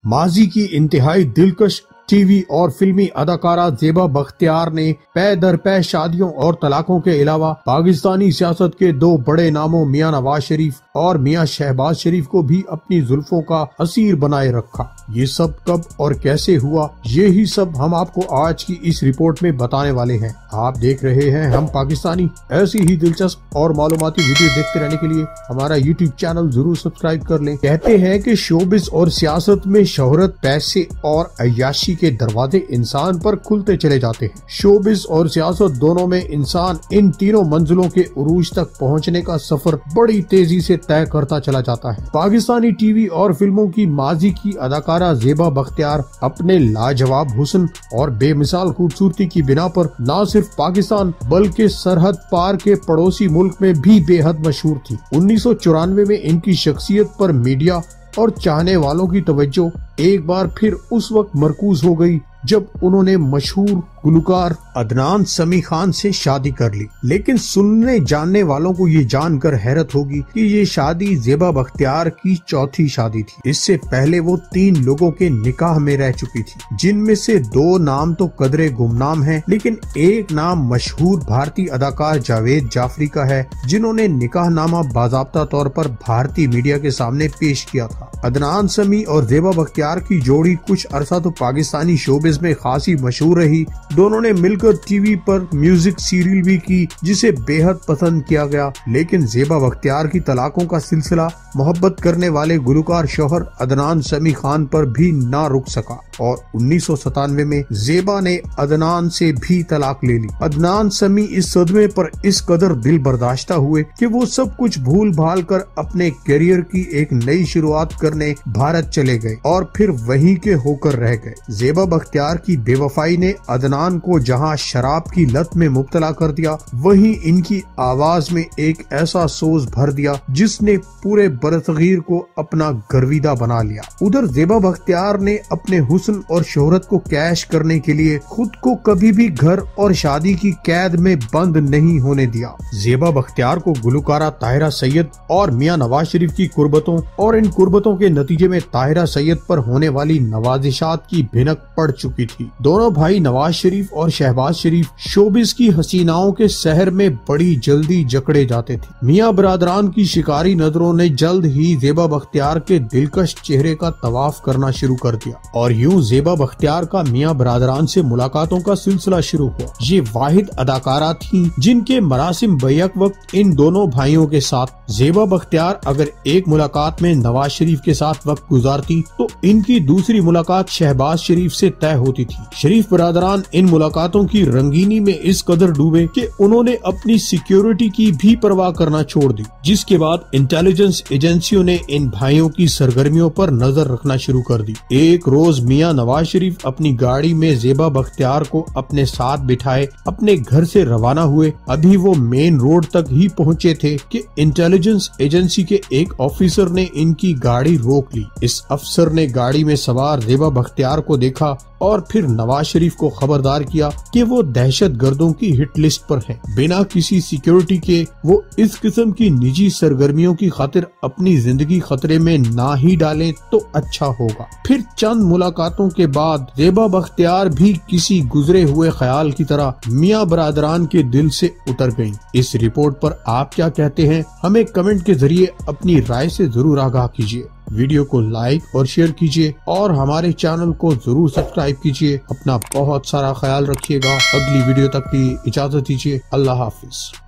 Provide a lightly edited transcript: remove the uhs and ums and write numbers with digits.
ماضی کی انتہائی دلکش ٹی وی اور فلمی اداکارہ زیبا بختیار نے پے در پے شادیوں اور طلاقوں کے علاوہ پاکستانی سیاست کے دو بڑے ناموں میاں نواز شریف اور میاں شہباز شریف کو بھی اپنی زلفوں کا اسیر بنائے رکھا۔ یہ سب کب اور کیسے ہوا، یہی سب ہم آپ کو آج کی اس رپورٹ میں بتانے والے ہیں۔ آپ دیکھ رہے ہیں ہم پاکستانی۔ ایسی ہی دلچسپ اور معلوماتی ویڈیو دیکھتے رہنے کے لیے ہمارا یوٹیوب چینل ضرور سبسکرائب کر لیں۔ کہتے ہیں کہ شوبز اور سیاست میں شہرت، پیسے اور عیاشی کے دروازے انسان پر کھلتے چلے جاتے ہیں۔ شوبز اور سیاست دونوں میں انسان ان تینوں منزلوں کے عروج تک پہنچنے کا سفر بڑی تیزی سے طے کرتا چلا جاتا ہے۔ پاکستانی ٹی وی اور فلموں کی ماضی کی اداکارہ زیبا بختیار اپنے لاجواب حسن اور بے مثال خوبصورتی کی بنا پر نہ صرف پاکستان بلکہ سرحد پار کے پڑوسی ملک میں بھی بے حد مشہور تھی۔ 1994 میں ان کی شخصیت پر میڈیا اور چاہنے والوں کی توجہ ایک بار پھر اس وقت مرکوز ہو گئی جب انہوں نے مشہور گلوکار عدنان سمیع خان سے شادی کر لی۔ لیکن سننے جاننے والوں کو یہ جان کر حیرت ہوگی کہ یہ شادی زیبا بختیار کی چوتھی شادی تھی۔ اس سے پہلے وہ 3 لوگوں کے نکاح میں رہ چکی تھی، جن میں سے 2 نام تو قدرے گمنام ہیں، لیکن ایک نام مشہور بھارتی اداکار جاوید جعفری کا ہے، جنہوں نے نکاح نامہ باضابطہ طور پر بھارتی میڈیا کے سامنے پیش کیا تھا۔ عدنان سمیع اور زیبا بختیار کی جوڑی کچھ عرصہ تو پاکستانی شوبز میں خاصی مشہور رہی۔ دونوں نے مل کر ٹی وی پر میوزک سیریل بھی کی جسے بے حد پسند کیا گیا، لیکن زیبا بختیار کی طلاقوں کا سلسلہ محبت کرنے والے گلوکار شوہر عدنان سمیع خان پر بھی نہ رک سکا اور 1997 میں زیبا نے عدنان سے بھی طلاق لے لی۔ عدنان سمیع اس صدمے پر اس قدر دل برداشتہ ہوئے کہ وہ سب کچھ بھول بھال کر اپنے کیریئر کی ایک نئی شروعات کرنے بھارت چلے گئے اور پھر وہیں کے ہو کر رہ گئے۔ زیبا بختیار کی بے وفائی نے عدنان کو جہاں شراب کی لت میں مبتلا کر دیا، وہیں ان کی آواز میں ایک ایسا سوز بھر دیا جس نے پورے برصغیر کو اپنا گرویدہ بنا لیا۔ ادھر زیبا بختیار نے اپنے حسن اور شہرت کو کیش کرنے کے لیے خود کو کبھی بھی گھر اور شادی کی قید میں بند نہیں ہونے دیا۔ زیبا بختیار کو گلوکارہ طاہرہ سید اور میاں نواز شریف کی قربتوں اور ان قربتوں کے نتیجے میں طاہرہ سید پر ہونے والی نوازشات کی بھنک پڑ چکی تھی۔ دونوں بھائی نواز شریف اور شہباز شریف شوبز کی حسیناؤں کے سحر میں بڑی جلدی جکڑے جاتے تھے۔ میاں برادران کی شکاری نظروں نے جلد ہی زیبا بختیار کے دلکش چہرے کا طواف کرنا شروع کر دیا اور یوں زیبا بختیار کا میاں برادران سے ملاقاتوں کا سلسلہ شروع ہوا۔ یہ واحد اداکارہ تھیں جن کے مراسم بیک وقت ان دونوں بھائیوں کے ساتھ۔ زیبا بختیار اگر ایک ملاقات میں نواز شریف کے ساتھ وقت گزارتی تو ان کی دوسری ملاقات شہباز شریف سے طے ہوتی تھی۔ شریف برادران ان ملاقاتوں کی رنگینی میں اس قدر ڈوبے کہ انہوں نے اپنی سیکیورٹی کی بھی پرواہ کرنا چھوڑ دی، جس کے بعد انٹیلیجنس ایجنسیوں نے ان بھائیوں کی سرگرمیوں پر نظر رکھنا شروع کر دی۔ ایک روز میاں نواز شریف اپنی گاڑی میں زیبا بختیار کو اپنے ساتھ بٹھائے اپنے گھر سے روانہ ہوئے۔ ابھی وہ مین روڈ تک ہی پہنچے تھے کہ انٹیلیجنس ایجنسی کے ایک آفیسر نے ان کی گاڑی روک لی۔ اس افسر نے گاڑی میں سوار زیبا بختیار کو دیکھا اور پھر نواز شریف کو خبردار کیا کہ وہ دہشت گردوں کی ہٹ لسٹ پر ہیں۔ بنا کسی سیکیورٹی کے وہ اس قسم کی نجی سرگرمیوں کی خاطر اپنی زندگی خطرے میں نہ ہی ڈالیں تو اچھا ہوگا۔ پھر چند ملاقاتوں کے بعد زیبا بختیار بھی کسی گزرے ہوئے خیال کی طرح میاں برادران کے دل سے اتر گئیں۔ اس رپورٹ پر آپ کیا کہتے ہیں؟ ہمیں کمنٹ کے ذریعے اپنی رائے سے ضرور آگاہ کیجیے۔ ویڈیو کو لائک اور شیئر کیجیے اور ہمارے چینل کو ضرور سبسکرائب کیجیے۔ اپنا بہت سارا خیال رکھیے گا۔ اگلی ویڈیو تک کی اجازت دیجیے۔ اللہ حافظ۔